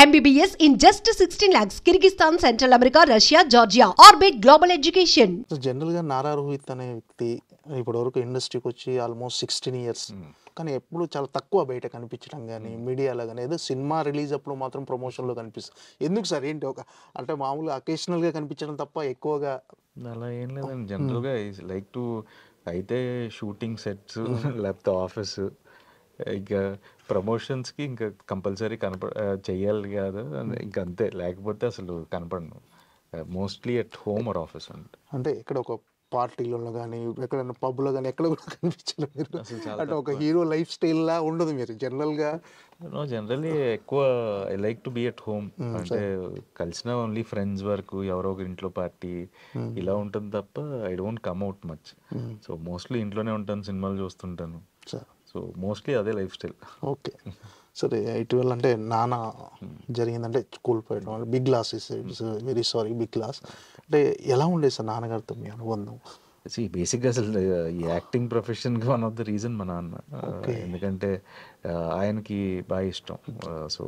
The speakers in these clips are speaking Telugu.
MBBS in just 16 lakhs. Kyrgyzstan, Central America, Russia, Georgia. Orbit Global Education. జనరల్గా నారా రోహిత్ అనే వ్యక్తి ఇప్పటివరకు ఇండస్ట్రీకి వచ్చి ఆల్మోస్ట్ 16 ఇయర్స్, కానీ ఎప్పుడు చాలా తక్కువ బయట కనిపించడం కానీ మీడియాలో కానీ, ఏదో సినిమా రిలీజ్ అప్పుడు మాత్రం ప్రమోషన్లో కనిపిస్తుంది. ఎందుకు సార్? ఏంటి అంటే మామూలుగా అకేషనల్గా కనిపించడం తప్ప ఎక్కువగా అలా ఏం లేదండి. జనరల్గా లైక్ టు అయితే షూటింగ్ సెట్స్ లేకపోతే ఆఫీస్, ఇంకా ప్రమోషన్స్కి ఇంకా కంపల్సరీ చెయ్యాలి కాదు, ఇంకా అంతే. లేకపోతే అసలు కనపడను. Mostly at home or office అంటే ఇక్కడ ఒక పార్టీలలో కానీ ఎక్కడైనా పబ్లో కానీ ఎక్కడ కూడా కనిపించరు మీరు. అసలు చాలా అంటే ఒక హీరో లైఫ్ స్టైల్ లా ఉండదు మీరు జనరల్గా. జనరల్లీ ఎక్కువ I like to be at home. అంటే కలిసిన ఓన్లీ ఫ్రెండ్స్ వరకు, ఎవరో ఒక ఇంట్లో పార్టీ ఇలా ఉంటుంది తప్ప I don't come out much. So mostly ఇంట్లోనే ఉంటాను, సినిమాలు చూస్తుంటాను. సో మోస్ట్లీ అదే లైఫ్ స్టైల్. ఓకే సరే, ఇటీవల అంటే నాన్న జరిగిందంటే కోల్పోయడం, big loss, it's very sorry, big loss. అంటే ఎలా ఉండేది సార్ నాన్నగారితో మీ అనుబంధం? బేసిక్గా అసలు ఈ యాక్టింగ్ ప్రొఫెషన్కి వన్ ఆఫ్ ద రీజన్ మా నాన్న. ఎందుకంటే ఆయనకి బాగా ఇష్టం. సో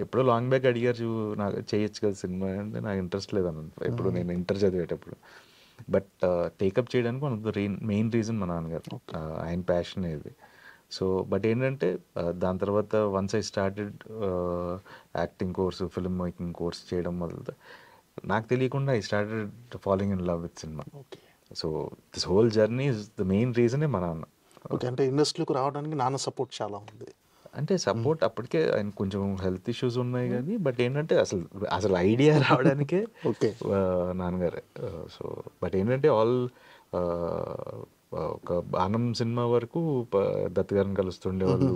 ఎప్పుడో లాంగ్ బ్యాక్ అడిగారు, నాకు చేయొచ్చు కదా సినిమా అంటే, నాకు ఇంట్రెస్ట్ లేదన్న ఎప్పుడు, నేను ఇంటర్ చదివేటప్పుడు. బట్ టేకప్ చేయడానికి one of the main reason మా నాన్నగారు, ఆయన ప్యాషన్ ఇది. సో బట్ ఏంటంటే దాని తర్వాత once I started acting course, film making course చేయడం మొదలు, నాకు తెలియకుండా I started following in love with cinema. So this whole journey is the main రీజనే మా నాన్న. ఓకే, అంటే ఇండస్ట్రీకి రావడానికి నాన్న సపోర్ట్ చాలా ఉంది. అంటే సపోర్ట్ అప్పటికే ఆయన కొంచెం హెల్త్ ఇష్యూస్ ఉన్నాయి కానీ, బట్ ఏంటంటే అసలు ఐడియా రావడానికే ఓకే నాన్నగారే. సో బట్ ఏంటంటే ఒక బాణం సినిమా వరకు దత్ గారిని కలుస్తుండే వాళ్ళు,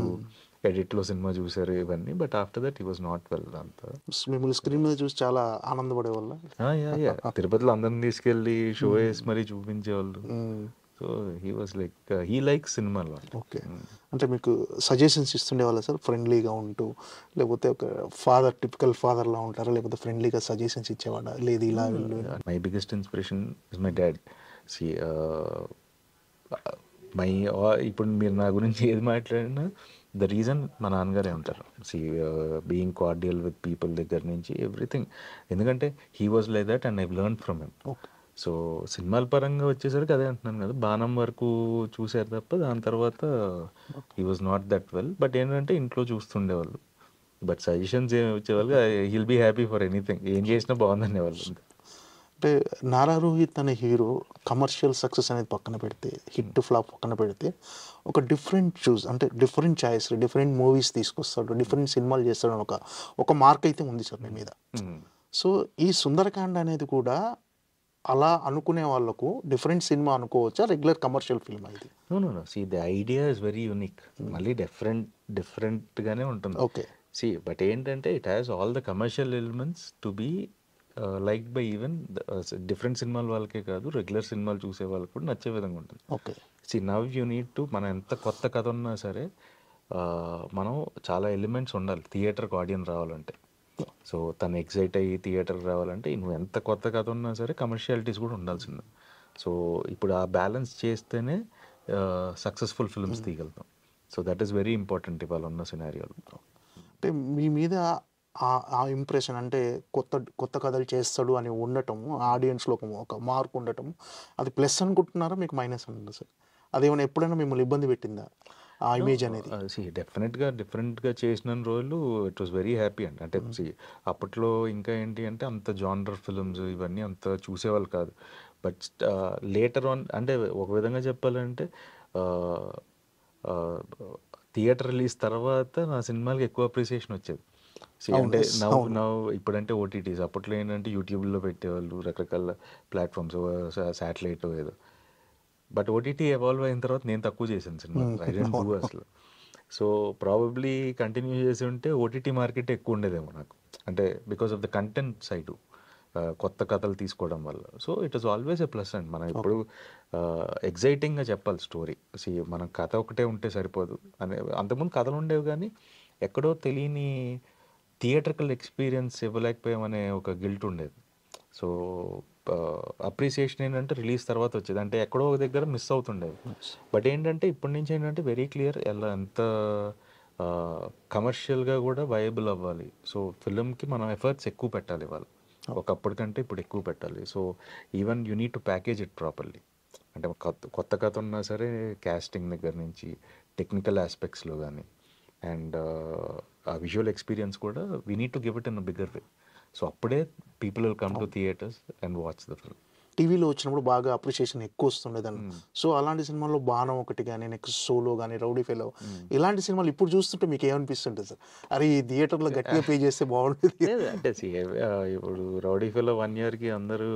ఎడిట్లో సినిమా చూసారు ఇవన్నీ. But after that he was not well. అంతా మిమ్మల్ని స్క్రీన్ మీద చూసి చాలా ఆనందపడే వల్ల తిరుపతిలో అందరిని తీసుకెళ్ళి షో వేసి మరీ చూపించేవాళ్ళు. So he was like he like సినిమాలో. ఓకే, అంటే మీకు సజెషన్స్ ఇస్తుండే వాళ్ళ సార్, ఫ్రెండ్లీగా ఉంటూ, లేకపోతే ఒక ఫాదర్, టిపికల్ ఫాదర్ లా ఉంటారా, లేకపోతే ఫ్రెండ్లీగా సజెషన్స్ ఇచ్చేవాడా? లేదు ఇలా వెళ్ళు. My biggest inspiration is my dad. ఇప్పుడు మీరు నా గురించి ఏది మాట్లాడినా ద రీజన్ మా నాన్నగారే ఉంటారు. బీయింగ్ కార్డియల్ విత్ పీపుల్ దగ్గర నుంచి ఎవ్రీథింగ్. ఎందుకంటే he was like that and I learn from him. So సినిమాల పరంగా వచ్చేసరికి అదే అంటున్నాను కదా, బాణం వరకు చూసారు తప్ప దాని తర్వాత he was not that well. But ఏంటంటే ఇంట్లో చూస్తుండేవాళ్ళు, బట్ సజెషన్స్ ఏమి వచ్చేవాళ్ళు, he'll be happy for anything, ఏం చేసినా బాగుందనేవాళ్ళు. అంటే నారా రోహిత్ అనే హీరో కమర్షియల్ సక్సెస్ అనేది పక్కన పెడితే, హిట్ ఫ్లాప్ పక్కన పెడితే, ఒక డిఫరెంట్ చాయిస్, డిఫరెంట్ మూవీస్ తీసుకొస్తాడు, డిఫరెంట్ సినిమాలు చేస్తాడు అని ఒక మార్క్ అయితే ఉంది సార్ మీ మీద. సో ఈ సుందరకాండ అనేది కూడా అలా అనుకునే వాళ్ళకు డిఫరెంట్ సినిమా అనుకోవచ్చా, రెగ్యులర్ కమర్షియల్ ఫిల్మ్ ఇది? No the idea is very unique. మళ్ళీ డిఫరెంట్గానే ఉంటుంది. ఓకే బట్ ఏంటంటే it has all the commercial elements to be like by even different సినిమాల వాళ్ళకే కాదు, రెగ్యులర్ సినిమాలు చూసే వాళ్ళకి కూడా నచ్చే విధంగా ఉంటుంది. Okay now you need to, మనం ఎంత కొత్త కథ ఉన్నా సరే మనం చాలా ఎలిమెంట్స్ ఉండాలి థియేటర్కి ఆడియన్స్ రావాలంటే. సో తను ఎగ్జైట్ అయ్యి థియేటర్కి రావాలంటే నువ్వు ఎంత కొత్త కథ ఉన్నా సరే కమర్షియాలిటీస్ కూడా ఉండాల్సిందే. సో ఇప్పుడు ఆ బ్యాలెన్స్ చేస్తేనే సక్సెస్ఫుల్ ఫిల్మ్స్ తీయగలుగుతాం. So that is very important ఇవాళ ఉన్న సినారియోలో. అంటే మీ మీద ఆ ఇంప్రెషన్, అంటే కొత్త కథలు చేస్తాడు అని ఉండటం, ఆడియన్స్లో ఒక మార్క్ ఉండటం, అది ప్లస్ అనుకుంటున్నారా, మీకు మైనస్ అనుకుంటున్నారు సార్? అదేమైనా ఎప్పుడైనా మిమ్మల్ని ఇబ్బంది పెట్టిందా ఆ ఇమేజ్ అనేది? డెఫినెట్గా డిఫరెంట్గా చేసిన రోజులు ఇట్ వాస్ వెరీ హ్యాపీ అండి. అంటే అప్పట్లో ఇంకా ఏంటి అంటే అంత జానర్ ఫిల్మ్స్ ఇవన్నీ అంత చూసేవాళ్ళు కాదు. బట్ లేటర్ ఆన్, అంటే ఒక విధంగా చెప్పాలంటే థియేటర్ రిలీజ్ తర్వాత నా సినిమాలకి ఎక్కువ అప్రిసియేషన్ వచ్చేది. అంటే ఇప్పుడంటే ఓటీటీస్, అప్పట్లో ఏంటంటే యూట్యూబ్లో పెట్టేవాళ్ళు, రకరకాల ప్లాట్ఫామ్స్, శాటిలైట్ ఏదో. బట్ ఓటీటీ ఎవాల్వ్ అయిన తర్వాత నేను తక్కువ చేశాను సినిమా, ఐ డోంట్ డూ అసలు. సో ప్రాబబ్లీ కంటిన్యూ చేసి ఉంటే ఓటీటీ మార్కెట్ ఎక్కువ ఉండేదేమో నాకు, అంటే because of the content side, కొత్త కథలు తీసుకోవడం వల్ల. So it is always a plus అండి. మనం ఇప్పుడు ఎగ్జైటింగ్గా చెప్పాలి స్టోరీ. మన కథ ఒకటే ఉంటే సరిపోదు అనే, అంతకుముందు కథలు ఉండేవి కానీ ఎక్కడో తెలియని థియేటర్కల్ ఎక్స్పీరియన్స్ ఇవ్వలేకపోయామనే ఒక గిల్ట్ ఉండేది. సో అప్రిసియేషన్ ఏంటంటే రిలీజ్ తర్వాత వచ్చేది, అంటే ఎక్కడో ఒక దగ్గర మిస్ అవుతుండేది. బట్ ఏంటంటే ఇప్పటి నుంచి ఏంటంటే వెరీ క్లియర్, ఎలా ఎంత కమర్షియల్గా కూడా వైయబుల్ అవ్వాలి. సో ఫిలింకి మనం ఎఫర్ట్స్ ఎక్కువ పెట్టాలి వాళ్ళు, ఒకప్పటి కంటే ఇప్పుడు ఎక్కువ పెట్టాలి. So even you need to package it properly. అంటే కొత్త కథ ఉన్నా సరే క్యాస్టింగ్ దగ్గర నుంచి టెక్నికల్ ఆస్పెక్ట్స్లో కానీ అండ్ ఆ విజువల్ ఎక్స్పీరియన్స్ కూడా we need to give it in a bigger way. So అప్పుడే people will come to theatres and watch the film. టీవీలో వచ్చినప్పుడు బాగా అప్రిషియేషన్ ఎక్కువ వస్తుండేదాన్ని. సో అలాంటి సినిమాల్లో బాణం ఒకటి కానీ, నెక్స్ట్ సోలో కానీ, రౌడీ ఫెలో, ఇలాంటి సినిమాలు ఇప్పుడు చూస్తుంటే మీకు ఏమనిపిస్తుంటుంది సార్? అరే ఈ థియేటర్లో గట్టిగా పే చేస్తే బాగుంటుంది. అంటే ఇప్పుడు రౌడీ ఫెలో 1 yearకి అందరూ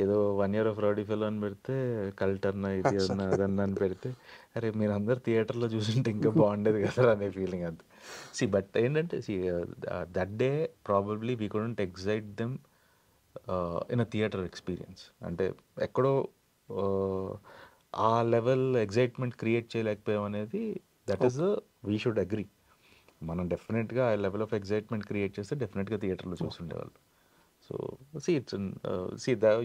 ఏదో 1 year ఆఫ్ రౌడీ ఫెలో అని పెడితే కల్టర్న ఇది అదన్నా అని పెడితే అరే మీరు అందరు థియేటర్లో చూసుంటే ఇంకా బాగుండేది కదా అనే ఫీలింగ్ అంతే. బట్ ఏంటంటే that day probably we couldn't excite them in a theatre experience. అంటే ఎక్కడో ఆ లెవెల్ ఎగ్జైట్మెంట్ క్రియేట్ చేయలేకపోయాం అనేది that is we should agree. మనం డెఫినెట్గా ఆ లెవెల్ ఆఫ్ ఎగ్జైట్మెంట్ క్రియేట్ చేస్తే డెఫినెట్గా థియేటర్లో చూస్తుండేవాళ్ళు. So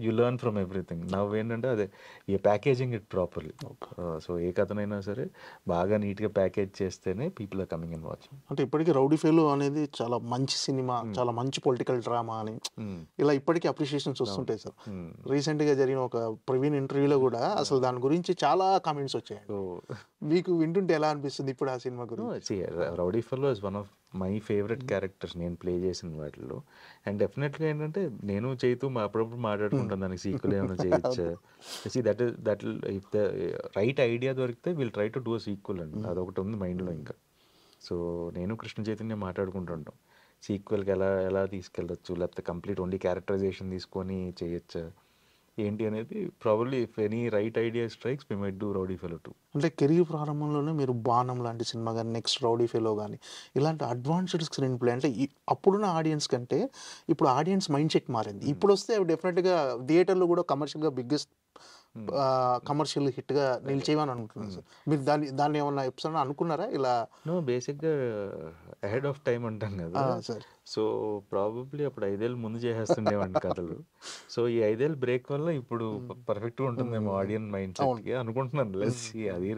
you learn from everything. నవ్వు ఏంటంటే అదే ఈ ప్యాకేజింగ్ ఇట్ ప్రాపర్లీ. సో ఏ కథనైనా సరే బాగా నీట్గా ప్యాకేజ్ చేస్తేనే people are coming and watching. అంటే ఇప్పటికీ రౌడీ ఫెలో అనేది చాలా మంచి సినిమా, చాలా మంచి పొలిటికల్ డ్రామా అని ఇలా ఇప్పటికీ అప్రిషియేషన్స్ వస్తుంటాయి సార్. రీసెంట్గా జరిగిన ఒక ప్రవీణ్ ఇంటర్వ్యూలో కూడా అసలు దాని గురించి చాలా కామెంట్స్ వచ్చాయి. మీకు వింటుంటే ఎలా అనిపిస్తుంది ఇప్పుడు ఆ సినిమా గురించి? Rowdy fellow is one of my favourite characters నేను ప్లే చేసిన వాటిలో. అండ్ డెఫినెట్గా ఏంటంటే నేను చేతూ అప్పుడప్పుడు మాట్లాడుకుంటాను దానికి సీక్వెల్ ఏమైనా చేయొచ్చు. That if the right idea దొరికితే will try to do a sequel అండి. అదొకటి ఉంది మైండ్లో ఇంకా. సో నేను కృష్ణ చైతన్య మాట్లాడుకుంటుంటాం సీక్వెల్కి ఎలా తీసుకెళ్ళచ్చు, లేకపోతే కంప్లీట్ ఓన్లీ క్యారెక్టరైజేషన్ తీసుకొని చేయొచ్చు ఏంటి అనేది. Probably if any right idea strikes we might do rowdy fellow 2. అంటే కెరీర్ ప్రారంభంలోనే మీరు బాణం లాంటి సినిమా కానీ, నెక్స్ట్ రౌడీ ఫెలో కానీ ఇలాంటి అడ్వాన్స్డ్ స్క్రీన్ ప్లే, అంటే అప్పుడున్న ఆడియన్స్ కంటే ఇప్పుడు ఆడియన్స్ మైండ్ సెట్ మారింది. ఇప్పుడు వస్తే అవి డెఫినెట్గా థియేటర్లో కూడా కమర్షియల్గా బిగ్గెస్ట్ కమర్షియల్ హిట్గా నిలిచేవని అనుకుంటున్నాను సార్. మీరు దాన్ని ఏమన్నా ఎపిసోడ్ అనుకున్నారా ఇలా? నో, బేసిక్గా అహెడ్ ఆఫ్ టైం అంటాం కదా సార్. సో ప్రాబబ్లీ అప్పుడు 5 ఏళ్ళు ముందు చేసేస్తుండేవండి కథలు. సో ఈ 5 ఏళ్ళు బ్రేక్ వల్ల ఇప్పుడు పర్ఫెక్ట్గా ఉంటుందేమో ఆడియన్స్ మైండ్ సెట్కి అనుకుంటున్నాను. లెస్ అది.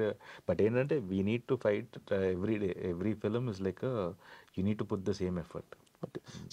బట్ ఏంటంటే we need to fight every day. Every film is like you need to put the same effort.